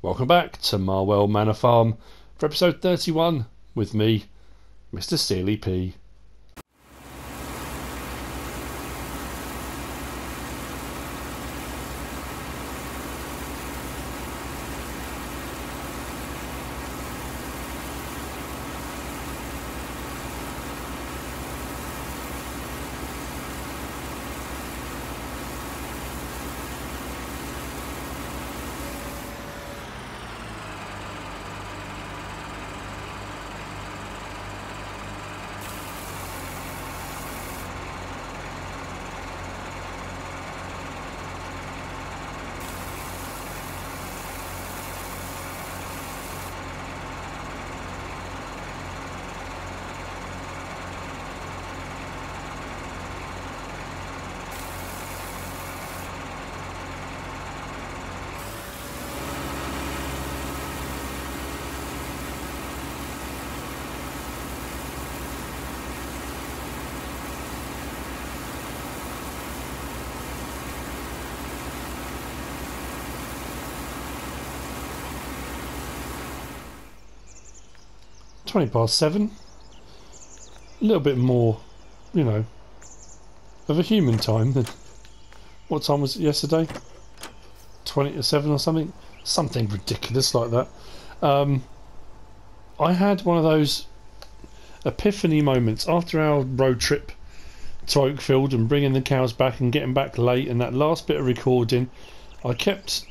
Welcome back to Marwell Manor Farm for episode 31 with me, MrSealyp. 20 past 7. A little bit more, you know, of a human time than what time was it yesterday? 20 to 7 or something? Something ridiculous like that. I had one of those epiphany moments after our road trip to Oakfield and bringing the cows back and getting back late, and that last bit of recording I kept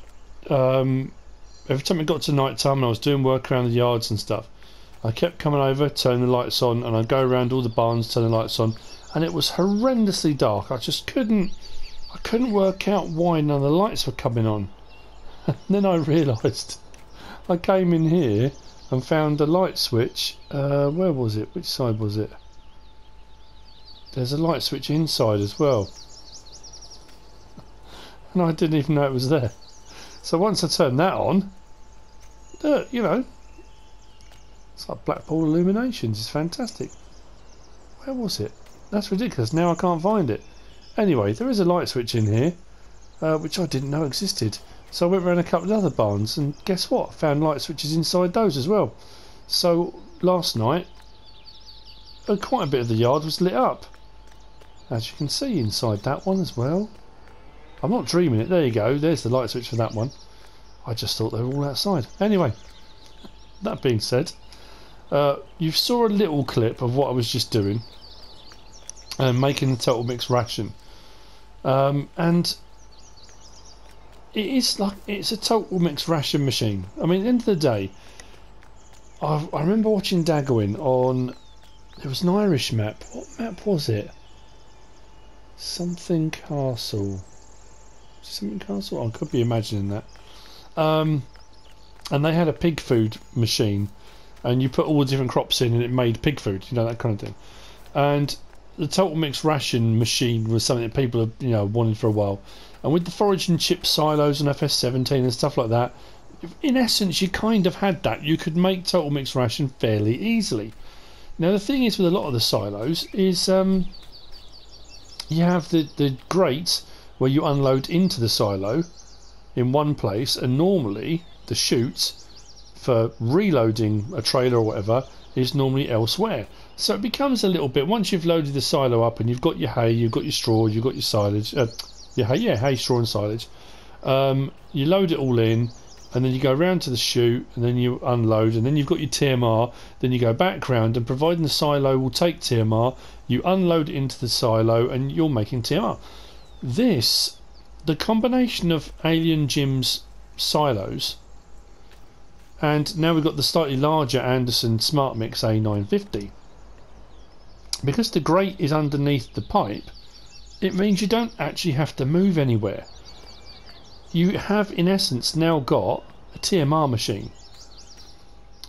every time it got to night time and I was doing work around the yards and stuff, I kept coming over, turning the lights on, and I'd go around all the barns, turn the lights on, and it was horrendously dark. I just couldn't work out why none of the lights were coming on. And then I realised I came in here and found a light switch. Where was it? Which side was it? There's a light switch inside as well, and I didn't even know it was there. So once I turned that on, you know, it's like Blackpool Illuminations. It's fantastic. Where was it? That's ridiculous. Now I can't find it. Anyway, there is a light switch in here, which I didn't know existed. So I went around a couple of other barns, and guess what? I found light switches inside those as well. So last night, quite a bit of the yard was lit up, as you can see inside that one as well. I'm not dreaming it. There you go. There's the light switch for that one. I just thought they were all outside. Anyway, that being said, you saw a little clip of what I was just doing, making the total mix ration, and it's a total mix ration machine. I mean, at the end of the day, I remember watching Dagwin on, there was an Irish map. What map was it? Something Castle. Something Castle? I could be imagining that. And they had a pig food machine, and you put all the different crops in and it made pig food, you know, that kind of thing. And the total mix ration machine was something that people have, you know, wanted for a while. And with the forage and chip silos and FS17 and stuff like that, in essence you kind of had that. You could make total mix ration fairly easily. Now the thing is with a lot of the silos is you have the grate where you unload into the silo in one place, and normally the chute for reloading a trailer or whatever is normally elsewhere. So it becomes a little bit, once you've loaded the silo up and you've got your hay, you've got your straw, you've got your silage, hay, straw and silage, you load it all in, and then you go round to the chute, and then you unload, and then you've got your TMR, then you go back round, and providing the silo will take TMR, you unload it into the silo, and you're making TMR. The combination of Alien Jim's silos, and now we've got the slightly larger Anderson Smart Mix A950, because the grate is underneath the pipe, it means you don't actually have to move anywhere. You have in essence now got a TMR machine,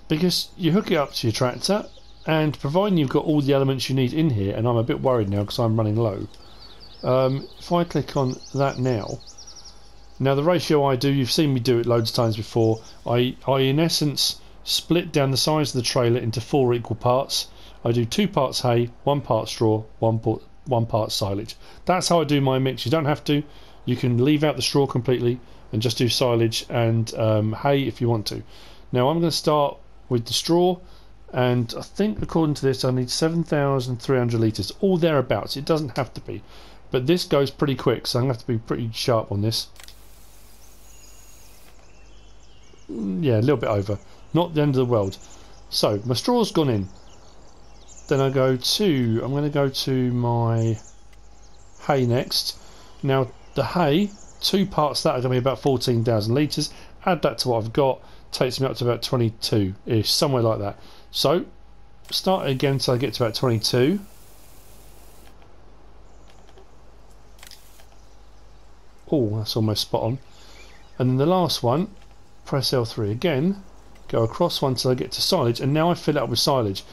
because you hook it up to your tractor, and providing you've got all the elements you need in here, and I'm a bit worried now because I'm running low, if I click on that now, the ratio I do, you've seen me do it loads of times before, I in essence split down the size of the trailer into 4 equal parts. I do 2 parts hay, 1 part straw, 1 part silage. That's how I do my mix. You don't have to. You can leave out the straw completely and just do silage and hay if you want to. Now I'm going to start with the straw, and I think according to this I need 7,300 litres, or thereabouts. It doesn't have to be, but this goes pretty quick, so I'm going to have to be pretty sharp on this. Yeah, a little bit over. Not the end of the world. So my straw's gone in. Then I'm going to go to my hay next. Now the hay, 2 parts of that are going to be about 14,000 litres. Add that to what I've got, takes me up to about 22-ish, somewhere like that. So start it again until I get to about 22. Oh, that's almost spot on. And then the last one, press L3 again, go across one till I get to silage, and now I fill it up with silage.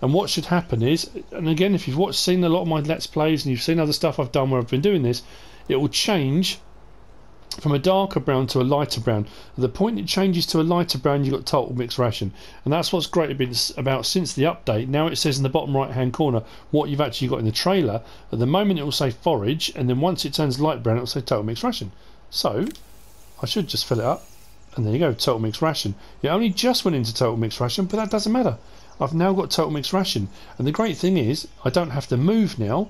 And what should happen is, and again, if you've seen a lot of my Let's Plays and you've seen other stuff I've done where I've been doing this, it will change from a darker brown to a lighter brown. At the point it changes to a lighter brown, you've got total mixed ration. And that's what's great about since the update. Now it says in the bottom right hand corner what you've actually got in the trailer. At the moment it will say forage, and then once it turns light brown it will say total mixed ration. So I should just fill it up, and there you go, total mixed ration. It only just went into total mixed ration, but that doesn't matter. I've now got total mixed ration, and the great thing is I don't have to move now.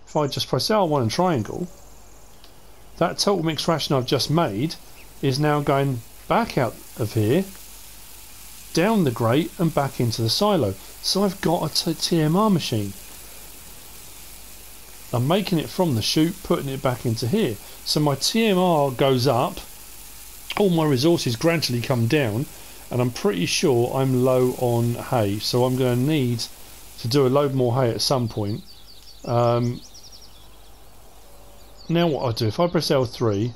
If I just press L1 and triangle, that total mixed ration I've just made is now going back out of here, down the grate and back into the silo. So I've got a TMR machine. I'm making it from the chute, putting it back into here. So my TMR goes up, all my resources gradually come down, and I'm pretty sure I'm low on hay, so I'm going to need to do a load more hay at some point. Now what I do, if I press L3,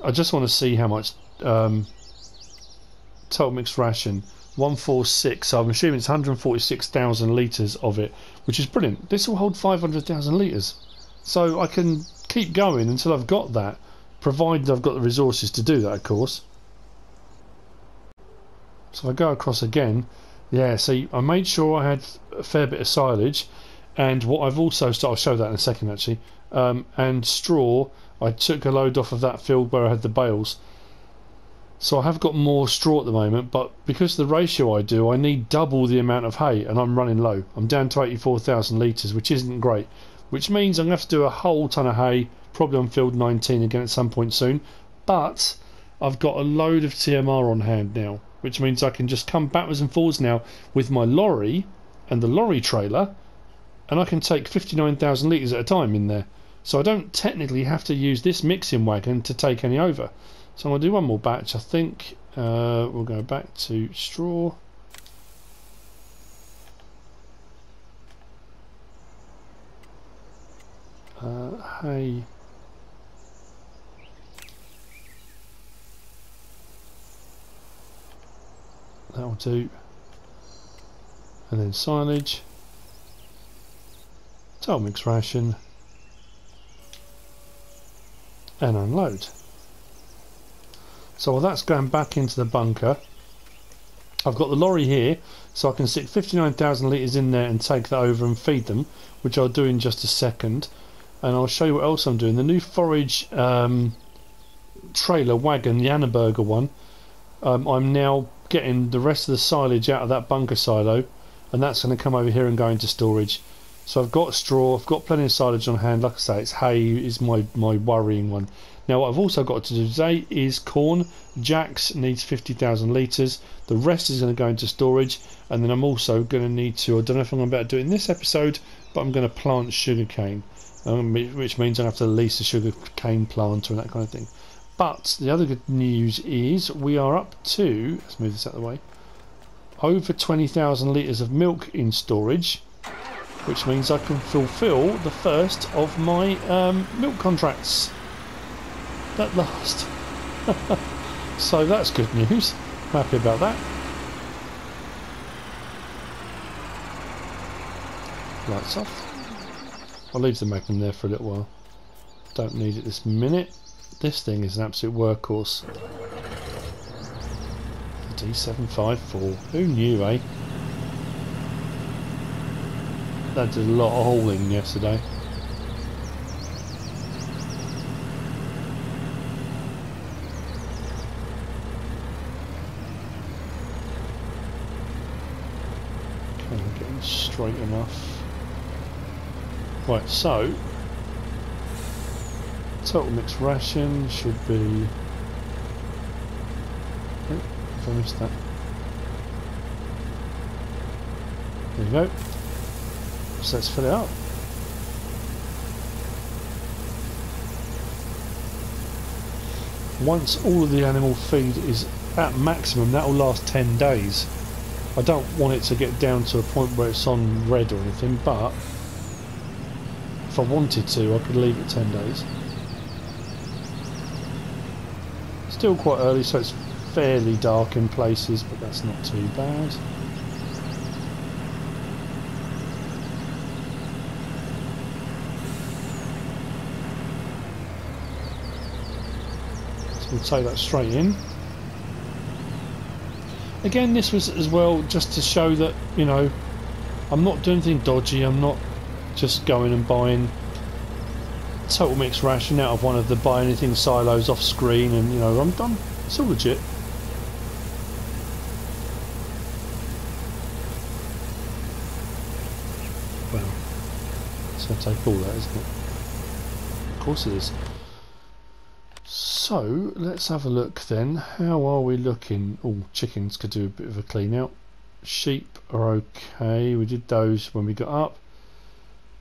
I just want to see how much total mixed ration, 146, so I'm assuming it's 146,000 litres of it, which is brilliant. This will hold 500,000 litres, so I can keep going until I've got that, provided I've got the resources to do that, of course. So if I go across again, yeah, see, I made sure I had a fair bit of silage, and what I've also started, I'll show that in a second actually, and straw. I took a load off of that field where I had the bales, so I have got more straw at the moment, but because of the ratio I do, I need double the amount of hay, and I'm running low. I'm down to 84,000 litres, which isn't great, which means I'm going to have to do a whole ton of hay, probably on field 19 again at some point soon, but I've got a load of TMR on hand now, which means I can just come backwards and forwards now with my lorry and the lorry trailer, and I can take 59,000 litres at a time in there. So I don't technically have to use this mixing wagon to take any over. So I'm going to do one more batch. I think we'll go back to straw. Hay. That'll do. And then silage. Total mixed ration. And unload. So while that's going back into the bunker, I've got the lorry here, so I can stick 59,000 litres in there and take that over and feed them, which I'll do in just a second. And I'll show you what else I'm doing. The new forage trailer wagon, the Annaberger one, I'm now getting the rest of the silage out of that bunker silo, and that's going to come over here and go into storage. So I've got straw, I've got plenty of silage on hand. Like I say, it's hay is my worrying one. Now what I've also got to do today is corn. Jack's needs 50,000 litres. The rest is going to go into storage, and then I'm also going to need to, I don't know if I'm about to do it in this episode, but I'm going to plant sugarcane, which means I have to lease a sugarcane planter and that kind of thing. But the other good news is we are up to, let's move this out of the way, over 20,000 litres of milk in storage, which means I can fulfil the first of my milk contracts at last. So that's good news. Happy about that. Lights off. I'll leave the Magnum there for a little while. Don't need it this minute. This thing is an absolute workhorse. The D754. Who knew, eh? That did a lot of hauling yesterday. straight enough. Right, so total mixed ration should be. Oh, if I missed that. There you go. So let's fill it up. Once all of the animal feed is at maximum, that will last 10 days. I don't want it to get down to a point where it's on red or anything, but if I wanted to, I could leave it 10 days. Still quite early, so it's fairly dark in places, but that's not too bad. So we'll take that straight in. Again, this was as well just to show that, you know, I'm not doing anything dodgy. I'm not just going and buying total mixed ration out of one of the buy anything silos off screen, and you know, I'm it's all legit. Well, it's going to take all that, isn't it? Of course it is. So let's have a look then. How are we looking? Oh, chickens could do a bit of a clean out. Sheep are okay. We did those when we got up.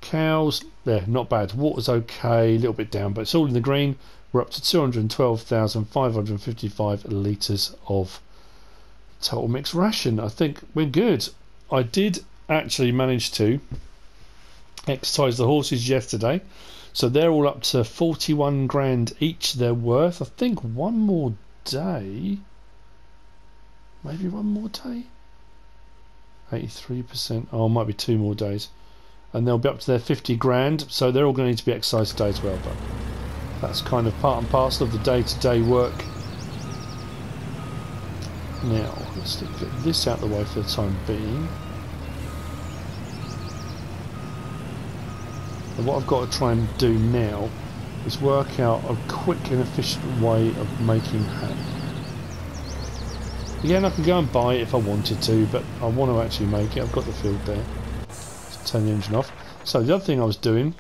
Cows, yeah, not bad. Water's okay, a little bit down, but it's all in the green. We're up to 212,555 litres of total mixed ration. I think we're good. I did actually manage to exercise the horses yesterday, so they're all up to 41 grand each they're worth. I think one more day, maybe one more day, 83%. Oh, it might be 2 more days, and they'll be up to their 50 grand, so they're all going to need to be exercised today as well, but that's kind of part and parcel of the day-to-day work. Now let's get this out of the way for the time being. And what I've got to try and do now is work out a quick and efficient way of making hay. Again, I can go and buy it if I wanted to, but I want to actually make it. I've got the field there. Let's turn the engine off. So the other thing I was doing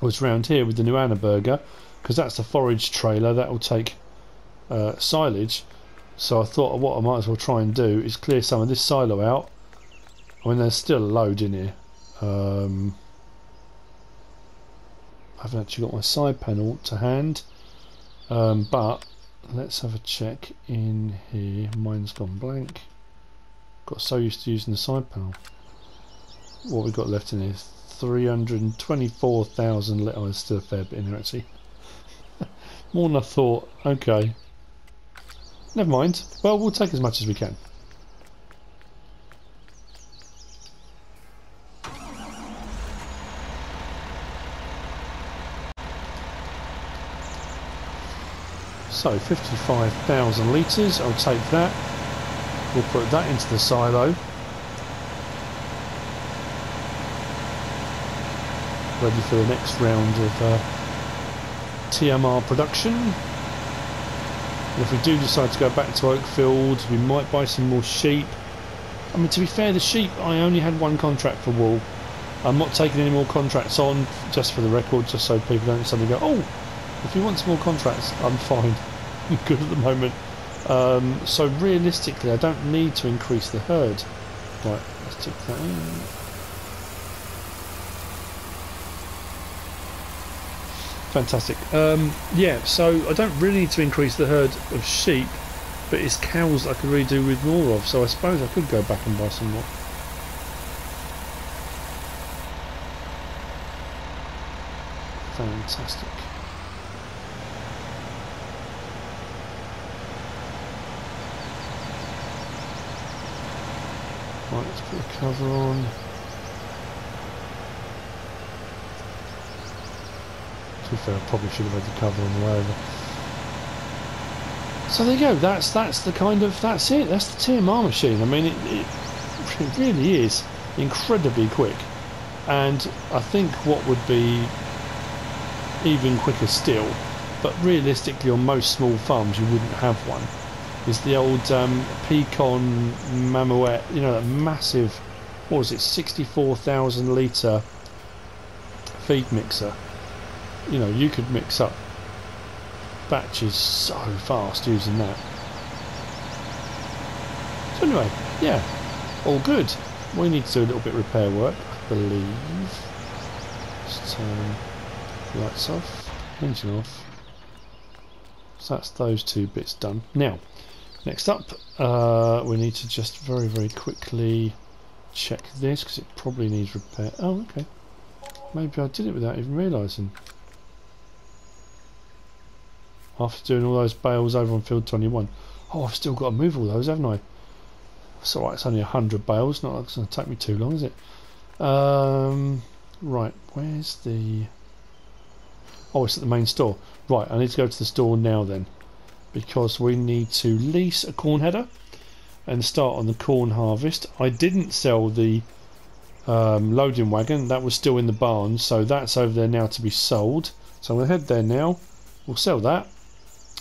was round here with the new Anna Burger, because that's the forage trailer that will take silage. So I thought what I might as well try and do is clear some of this silo out. I mean, there's still a load in here. I haven't actually got my side panel to hand, but let's have a check in here. Mine's gone blank. Got so used to using the side panel. What we got left in here? 324,000 litres. Oh, there's still a fair bit in there actually. More than I thought. Okay. Never mind. Well, we'll take as much as we can. So 55,000 litres, I'll take that. We'll put that into the silo. Ready for the next round of TMR production. And if we do decide to go back to Oakfield, we might buy some more sheep. I mean, to be fair, the sheep, I only had one contract for wool. I'm not taking any more contracts on, just for the record, just so people don't suddenly go, oh, if you want some more contracts, I'm fine. I'm good at the moment. So realistically, I don't need to increase the herd. Right, let's check that out. Fantastic. Yeah, so I don't really need to increase the herd of sheep, but it's cows I could really do with more of, so I suppose I could go back and buy some more. Fantastic. Right, let's put the cover on. To be fair, I probably should have had the cover on the way over. So there you go. That's the kind of that's it. That's the TMR machine. I mean, it really is incredibly quick, and I think what would be even quicker still, but realistically on most small farms you wouldn't have one, is the old Pecan Mamouette, you know, that massive what was it, 64,000 litre feed mixer. You know, you could mix up batches so fast using that. So anyway, yeah, all good. We need to do a little bit of repair work, I believe. Let's turn lights off, engine off. So that's those two bits done. Now, next up, we need to just very, very quickly check this because it probably needs repair. Oh, okay. Maybe I did it without even realising. After doing all those bales over on field 21. Oh, I've still got to move all those, haven't I? It's alright, it's only 100 bales, not like it's going to take me too long, is it? Right, where's the... Oh, it's at the main store. Right, I need to go to the store now then, because we need to lease a corn header and start on the corn harvest. I didn't sell the loading wagon, that was still in the barn, so that's over there now to be sold. So I'm going to head there now, we'll sell that,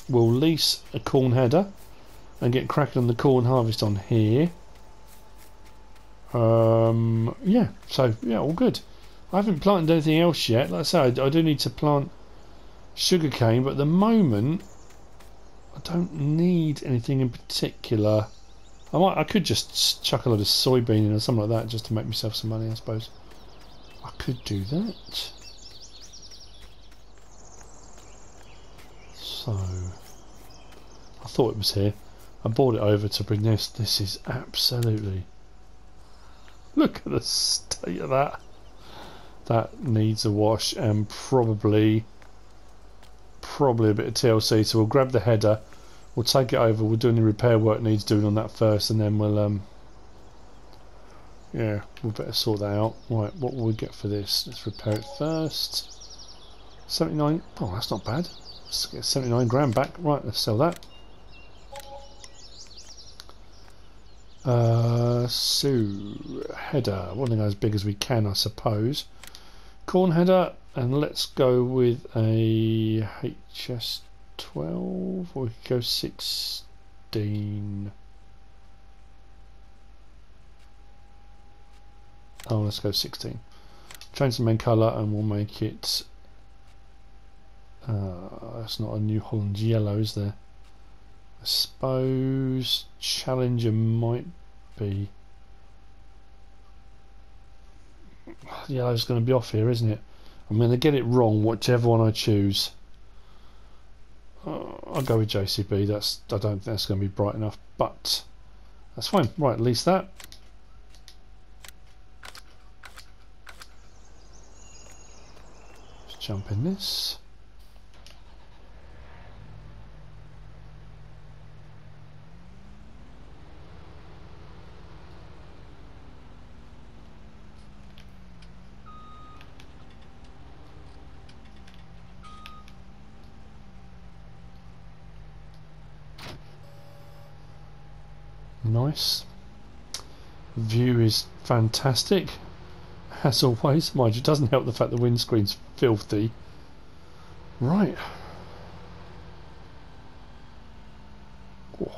we'll lease a corn header and get cracking on the corn harvest on here. Yeah, so yeah, all good. I haven't planted anything else yet. Like I say, I do need to plant sugarcane, but at the moment I don't need anything in particular. I could just chuck a lot of soybean in or something like that just to make myself some money, I suppose. I could do that. So I thought it was here. I brought it over to bring this. This is absolutely... Look at the state of that. That needs a wash and probably a bit of TLC. So we'll grab the header, we'll take it over, we'll do any repair work needs doing on that first, and then we'll yeah, we'll better sort that out. Right, what will we get for this? Let's repair it first. 79. Oh, that's not bad. Let's get 79 grand back. Right, let's sell that. So header, one thing as big as we can, I suppose. Corn header, and let's go with a HS12, or we could go 16. Oh, let's go 16. Change the main colour, and we'll make it. That's not a New Holland yellow, is there? I suppose Challenger might be. Yellow's going to be off here, isn't it? I'm going to get it wrong, whichever one I choose. I'll go with JCB. I don't think that's going to be bright enough, but that's fine. Right, at least that. Let's jump in this. Nice. View is fantastic, as always. Mind you, it doesn't help the fact the windscreen's filthy. Right. Oh.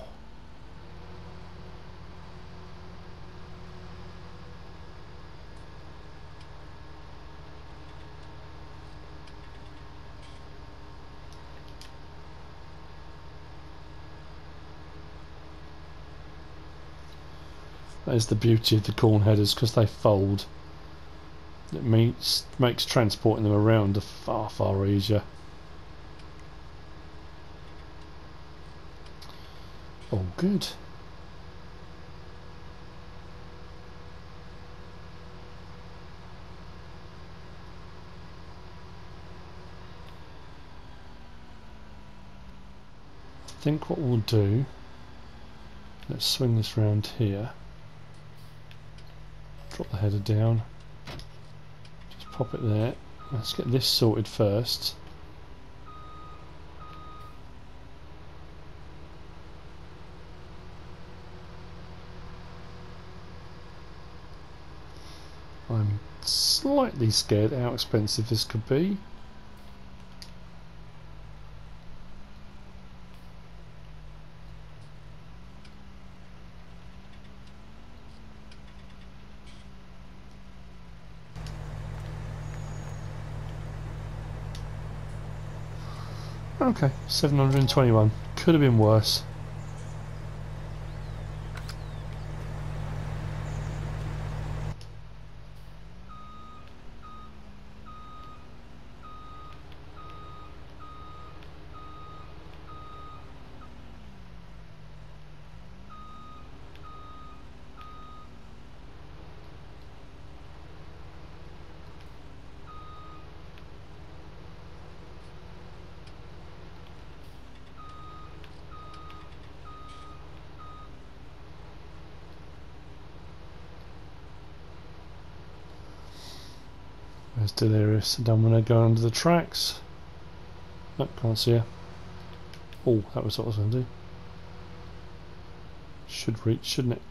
That is the beauty of the corn headers, because they fold. It makes transporting them around far easier. Oh, good. I think what we'll do, let's swing this round here. Drop the header down, just pop it there. Let's get this sorted first. I'm slightly scared how expensive this could be. Okay, 721. Could have been worse. There's Delirious. I don't want to go under the tracks. Nope, can't see her. Oh, that was what I was going to do. Should reach, shouldn't it?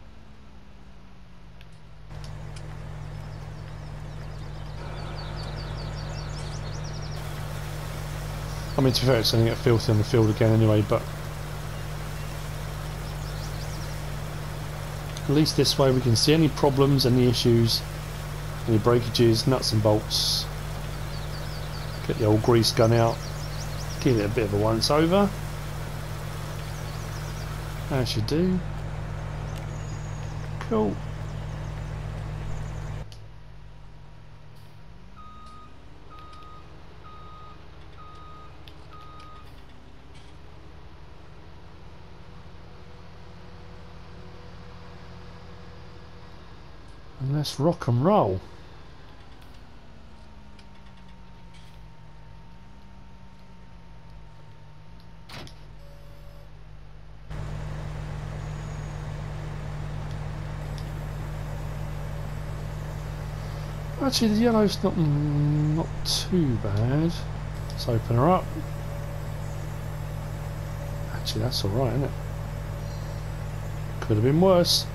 I mean, to be fair, it's going to get filthy on the field again anyway, but at least this way we can see any problems, any issues, any breakages, nuts and bolts. Get the old grease gun out, give it a bit of a once over, as you do. Cool. And let's rock and roll. Actually, the yellow's not too bad. Let's open her up. Actually, that's alright, isn't it? Could have been worse.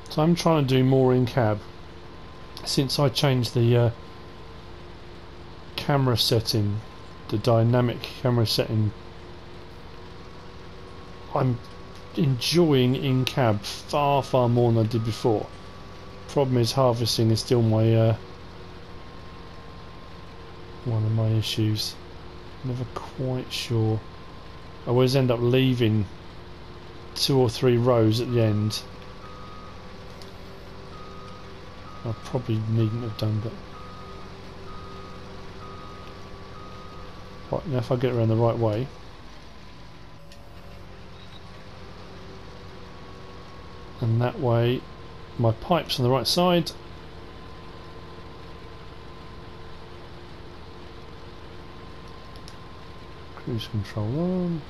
So I'm trying to do more in cab. Since I changed the camera setting, the dynamic camera setting, I'm enjoying in cab far more than I did before. Problem is, harvesting is still my one of my issues. Never quite sure. I always end up leaving 2 or 3 rows at the end. I probably needn't have done, but right, now if I get around the right way, and that way my pipe's on the right side, cruise control on.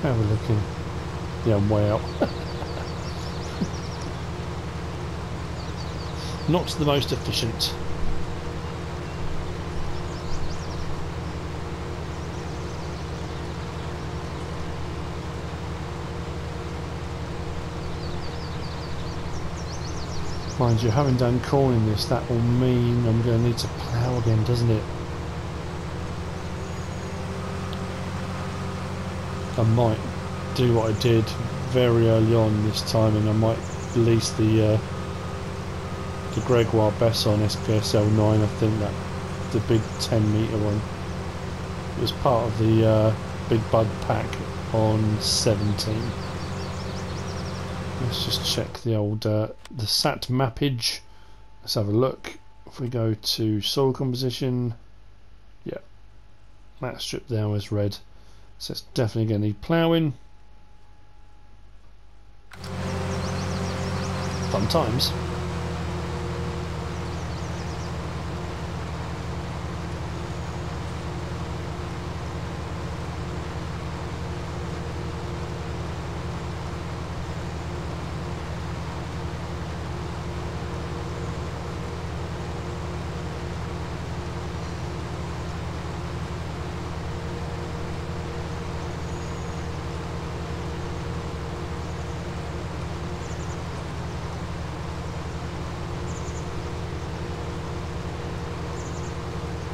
How are we looking? Yeah, I'm way out. Not the most efficient. Mind you, having done corning this, that will mean I'm going to need to plough again, doesn't it? I might do what I did very early on this time, and I might release the Gregoire Besson SPSL 9. I think that the big 10-metre one. It was part of the Big Bud pack on 17. Let's just check the old the sat mappage. Let's have a look. If we go to soil composition, yeah, that strip there was red, so it's definitely going to need ploughing. Fun times.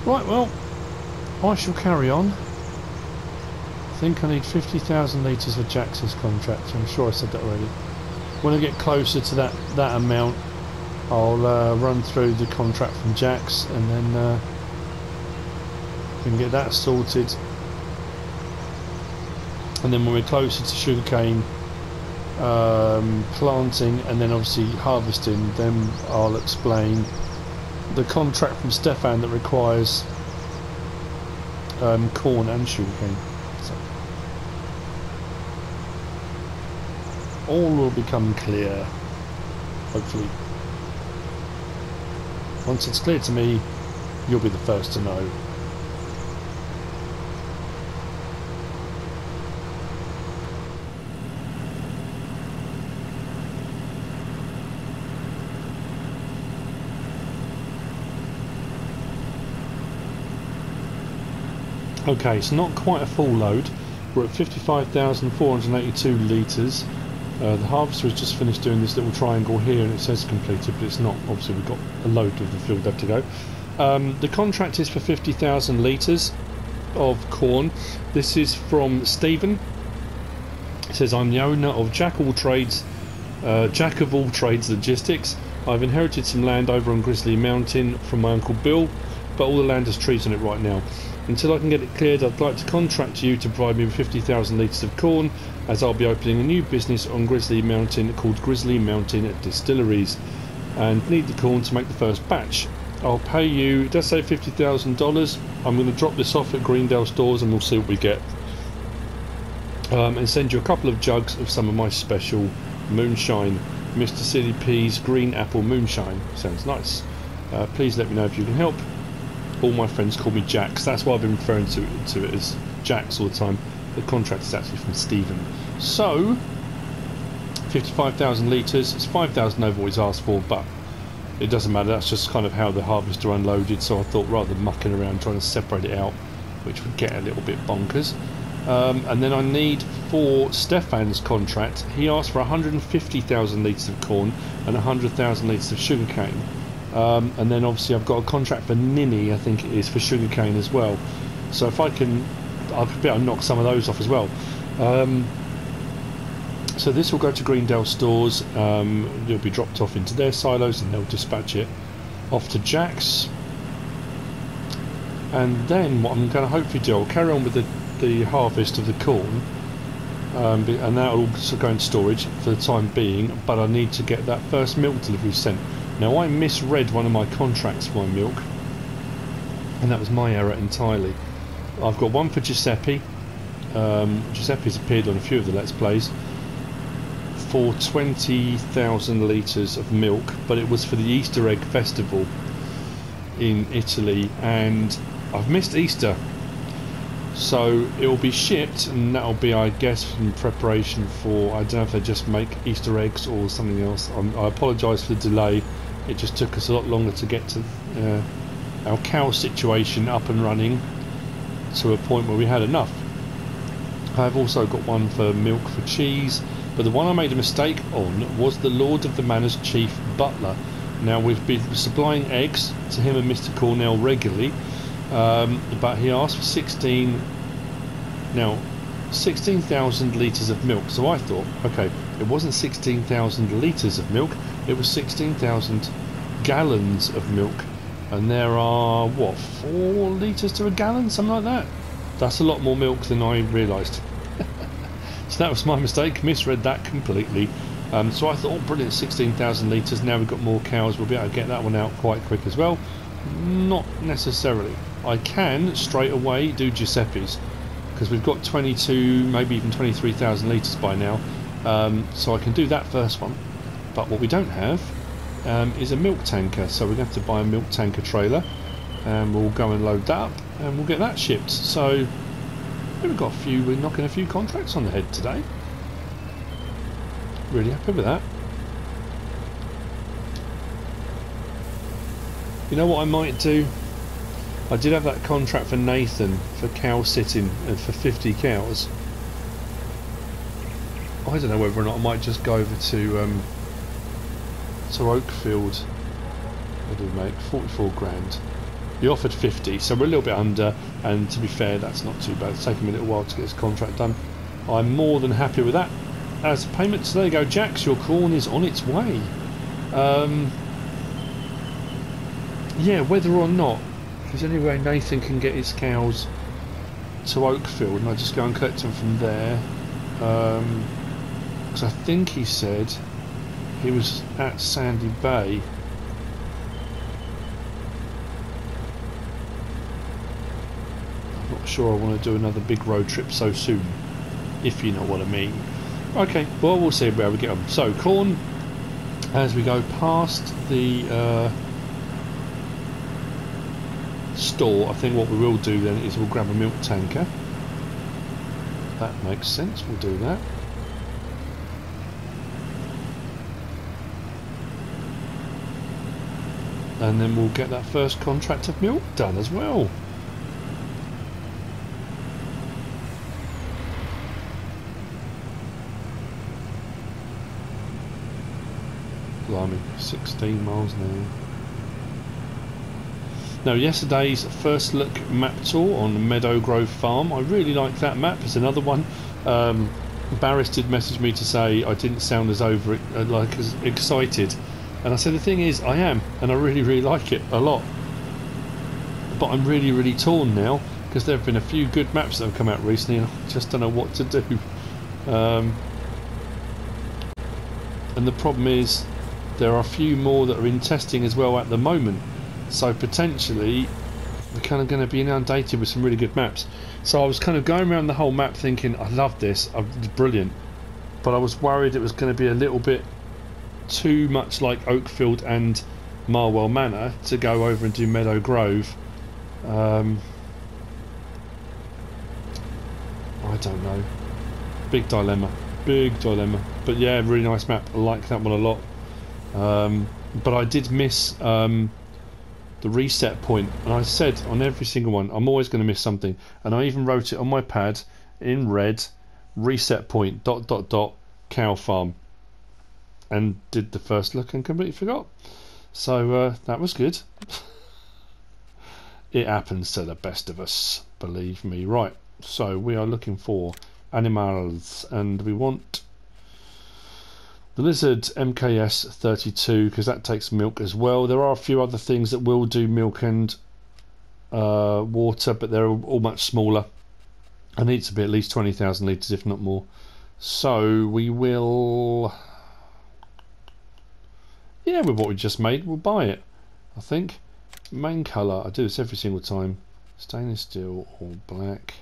Right, well, I shall carry on. I think I need 50,000 litres for Jax's contract. I'm sure I said that already. When I get closer to that amount, I'll run through the contract from Jax, and then we can get that sorted. And then when we're closer to sugarcane planting and then obviously harvesting, then I'll explain the contract from Stefan that requires corn and sugarcane. So all will become clear, hopefully. Once it's clear to me, you'll be the first to know. Okay, it's not quite a full load. We're at 55,482 litres. The harvester has just finished doing this little triangle here and it says completed, but it's not. Obviously we've got a load of the field left to go. The contract is for 50,000 litres of corn. This is from Stephen. It says, I'm the owner of Jack of all trades logistics. I've inherited some land over on Grizzly Mountain from my uncle Bill, but all the land has trees on it right now. Until I can get it cleared, I'd like to contract you to provide me with 50,000 litres of corn, as I'll be opening a new business on Grizzly Mountain called Grizzly Mountain Distilleries, and need the corn to make the first batch. I'll pay you, it does say $50,000. I'm going to drop this off at Greendale stores and we'll see what we get. And send you a couple of jugs of some of my special moonshine, MrSealyp's Green Apple Moonshine. Sounds nice. Please let me know if you can help. All my friends call me Jax. That's why I've been referring to it as Jax all the time. The contract is actually from Stephen. So 55,000 litres. It's 5,000 over what he's asked for, but it doesn't matter. That's just kind of how the harvester unloaded. So I thought, rather than mucking around trying to separate it out, which would get a little bit bonkers. And then I need, for Stefan's contract, he asked for 150,000 litres of corn and 100,000 litres of sugarcane. And then obviously I've got a contract for Ninny, I think it is, for sugarcane as well. So if I can, I'll be able to knock some of those off as well. So this will go to Greendale stores. It'll be dropped off into their silos and they'll dispatch it off to Jack's. And then what I'm going to hopefully do, I'll carry on with the harvest of the corn, and that will also go in storage for the time being, but I need to get that first milk delivery sent. Now I misread one of my contracts for my milk, and that was my error entirely. I've got one for Giuseppe. Giuseppe's appeared on a few of the Let's Plays, for 20,000 litres of milk, but it was for the Easter egg festival in Italy, and I've missed Easter, so it will be shipped, and that will be, I guess, in preparation for, I don't know if they just make Easter eggs or something else. I apologise for the delay. It just took us a lot longer to get to our cow situation up and running to a point where we had enough. I've also got one for milk for cheese, but the one I made a mistake on was the Lord of the Manor's chief butler. Now we've been supplying eggs to him and Mr. Cornell regularly, but he asked for 16,000 litres of milk. So I thought, okay, it wasn't 16,000 litres of milk, it was 16,000 gallons of milk, and there are, what, 4 litres to a gallon, something like that. That's a lot more milk than I realised. So that was my mistake, misread that completely. So I thought, oh brilliant, 16,000 litres, now we've got more cows, we'll be able to get that one out quite quick as well. Not necessarily. I can straight away do Giuseppe's, because we've got 22, maybe even 23,000 litres by now, so I can do that first one. But what we don't have is a milk tanker, so we're going to have to buy a milk tanker trailer, and we'll go and load that up, and we'll get that shipped. So we're knocking a few contracts on the head today. Really happy with that. You know what I might do? I did have that contract for Nathan for cow sitting and for 50 cows. I don't know whether or not I might just go over to Oakfield. What did we make? 44 grand. He offered 50, so we're a little bit under, and to be fair, that's not too bad. It's taken me a little while to get this contract done. I'm more than happy with that. As a payment, so there you go, Jax, your corn is on its way. Yeah, whether or not there's any way Nathan can get his cows to Oakfield and I just go and collect them from there. Because I think he said he was at Sandy Bay. I'm not sure I want to do another big road trip so soon, if you know what I mean. Okay, well, we'll see where we get on. So, corn, as we go past the store, I think what we will do then is we'll grab a milk tanker. That makes sense, we'll do that. And then we'll get that first contract of milk done as well. Blimey, 16 miles an hour. Now, yesterday's first look map tour on Meadow Grove Farm, I really like that map. It's another one. Barris did message me to say I didn't sound as as excited, and I said the thing is I am, and I really like it a lot. But I'm really torn now because there have been a few good maps that have come out recently, and I just don't know what to do. And the problem is there are a few more that are in testing as well at the moment. So potentially we're kind of going to be inundated with some really good maps. So I was kind of going around the whole map thinking I love this, it's brilliant, but I was worried it was going to be a little bit too much like Oakfield and Marwell Manor to go over and do Meadow Grove. I don't know, big dilemma, but yeah, really nice map. I like that one a lot. But I did miss the reset point, and I said on every single one I'm always going to miss something, and I even wrote it on my pad in red, reset point ... cow farm, and did the first look and completely forgot. So that was good. It happens to the best of us, believe me. Right, so we are looking for animals, and we want the lizard MKS 32 because that takes milk as well. There are a few other things that will do milk and water, but they're all much smaller. I need to be at least 20,000 litres, if not more. So we will, yeah, with what we just made, we'll buy it. I think main colour, I do this every single time, stainless steel or black.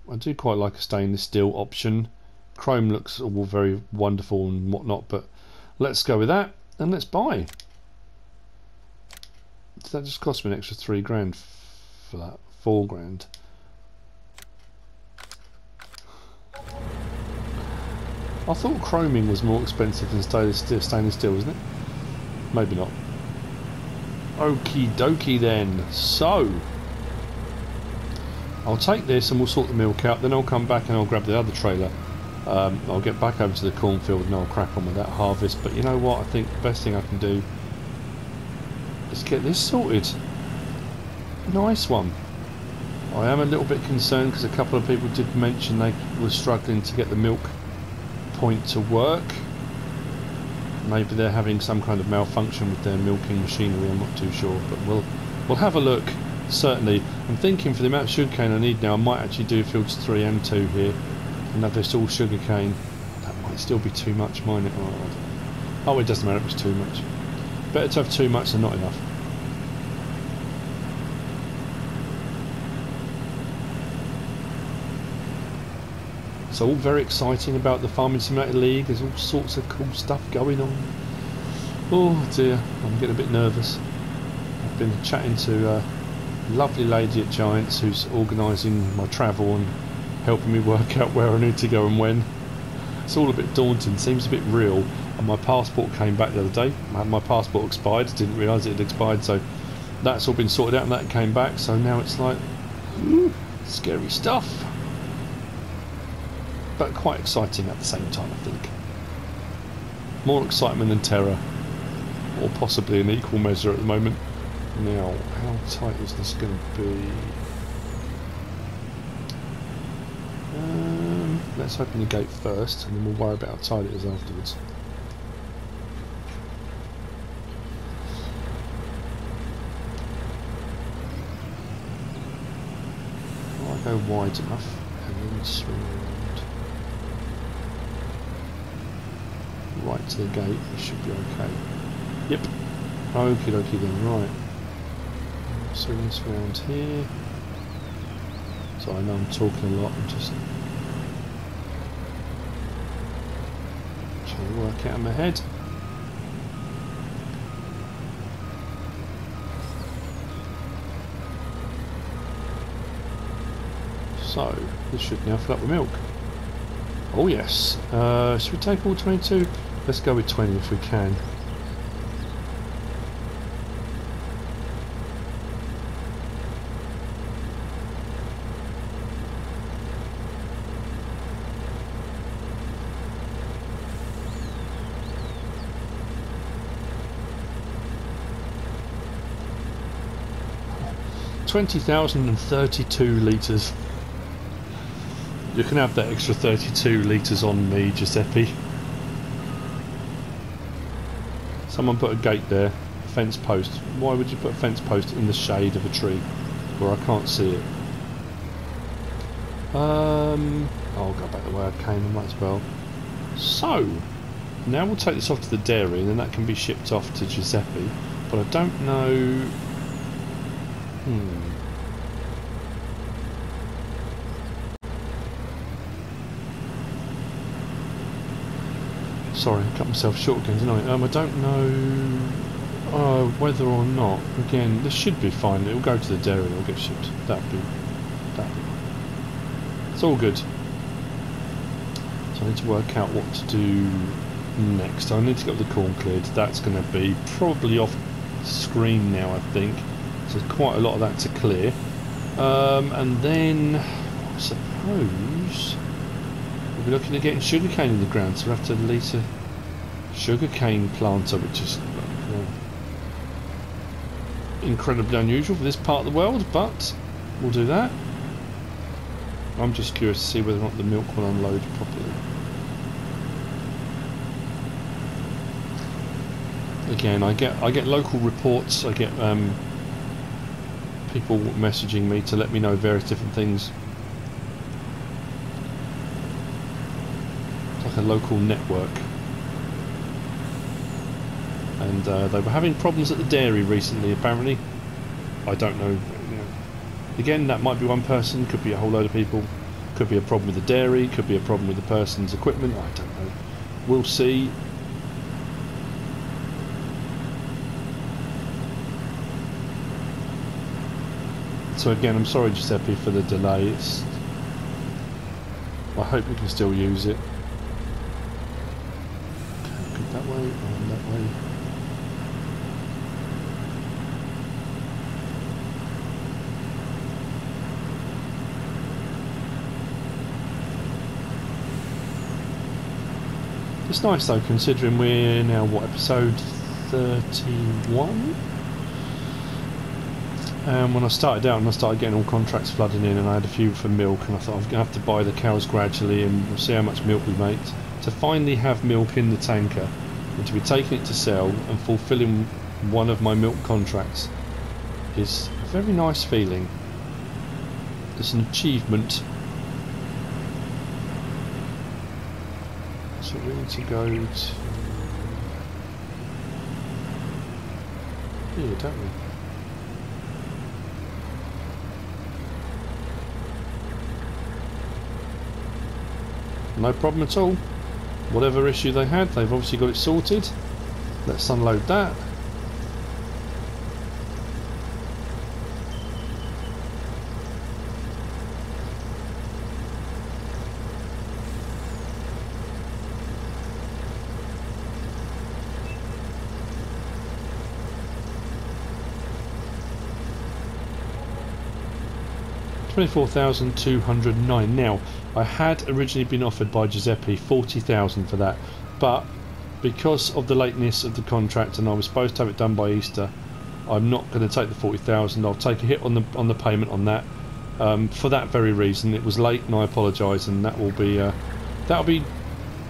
I do quite like a stainless steel option. Chrome looks all very wonderful and whatnot, but let's go with that and let's buy. Did that just cost me an extra 3 grand for that? 4 grand. I thought chroming was more expensive than stainless steel, wasn't it? Maybe not. Okie dokie then. So I'll take this and we'll sort the milk out, then I'll come back and I'll grab the other trailer. I'll get back over to the cornfield and I'll crack on with that harvest. But you know what, I think the best thing I can do is get this sorted. Nice one. I am a little bit concerned because a couple of people did mention they were struggling to get the milk point to work. Maybe they're having some kind of malfunction with their milking machinery, I'm not too sure, but we'll have a look. Certainly, I'm thinking for the amount of sugarcane I need now, I might actually do fields 3 and 2 here and have this all sugarcane. That It'd still be too much, mine it. Oh, it doesn't matter if it's too much. Better to have too much than not enough. So all very exciting about the Farming Simulator League. There's all sorts of cool stuff going on. Oh dear, I'm getting a bit nervous. I've been chatting to a lovely lady at Giants who's organising my travel and helping me work out where I need to go and when. It's all a bit daunting, seems a bit real. And my passport came back the other day. My passport expired, didn't realise it had expired, so that's all been sorted out and that came back. So now it's like, ooh, scary stuff. But quite exciting at the same time, I think. More excitement than terror, or possibly an equal measure at the moment. Now, how tight is this going to be? Let's open the gate first, and then we'll worry about how tight it is afterwards. I'll go wide enough, and then swing around. Right to the gate, it should be okay. Yep. Okie dokie then, right. Swing this round here. So I know I'm talking a lot, I'm just trying to work out in my head. So, this should now fill up with milk. Oh yes. Should we take all 22? Let's go with 20 if we can. $20,032 litres. You can have that extra 32 litres on me, Giuseppe. Someone put a gate there, a fence post. Why would you put a fence post in the shade of a tree where I can't see it? I'll go back the way I came, I might as well. So, now we'll take this off to the dairy and then that can be shipped off to Giuseppe. But I don't know... Sorry, I cut myself short again, didn't I? I don't know whether or not. Again, this should be fine. It'll go to the dairy and it'll get shipped. That'd be. It's all good. So I need to work out what to do next. I need to get the corn cleared. That's going to be probably off screen now, I think. So there's quite a lot of that to clear. And then I suppose we'll be looking at getting sugarcane in the ground, so we'll have to lease a sugarcane planter, which is incredibly unusual for this part of the world, but we'll do that. I'm just curious to see whether or not the milk will unload properly. Again, I get local reports, I get people messaging me to let me know various different things. A local network, and they were having problems at the dairy recently apparently. I don't know, again, that might be one person, could be a whole load of people, could be a problem with the dairy, could be a problem with the person's equipment, I don't know, we'll see. So again, I'm sorry Giuseppe for the delay. I hope we can still use it. That way, and that way. It's nice though, considering we're now, what, episode 31? And when I started out and I started getting all contracts flooding in and I had a few for milk and I thought I'm going to have to buy the cows gradually and we'll see how much milk we make. To finally have milk in the tanker and to be taking it to sell and fulfilling one of my milk contracts is a very nice feeling. It's an achievement. So we need to go to here, don't we? No problem at all. Whatever issue they had, they've obviously got it sorted. Let's unload that. $24,209. Now, I had originally been offered by Giuseppe 40,000 for that, but because of the lateness of the contract and I was supposed to have it done by Easter, I'm not going to take the 40,000. I'll take a hit on the payment on that. For that very reason, it was late, and I apologise, and that will be that'll be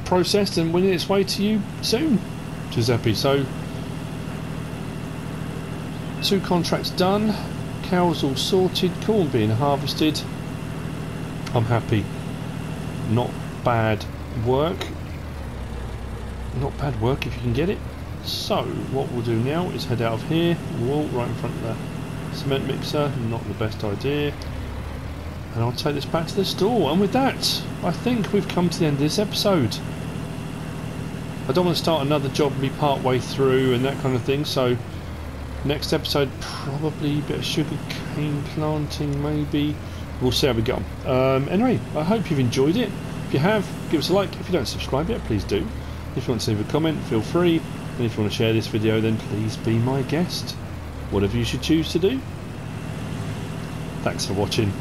processed and winning its way to you soon, Giuseppe. So, 2 contracts done. Cows all sorted, corn being harvested. I'm happy. Not bad work. Not bad work if you can get it. So what we'll do now is head out of here. Wall right in front of the cement mixer. Not the best idea. And I'll take this back to the store. And with that, I think we've come to the end of this episode. I don't want to start another job and be part way through and that kind of thing. So next episode, probably a bit of sugar cane planting, maybe. We'll see how we go. Anyway, I hope you've enjoyed it. If you have, give us a like. If you don't subscribe yet, please do. If you want to leave a comment, feel free. And if you want to share this video, then please be my guest. Whatever you should choose to do. Thanks for watching.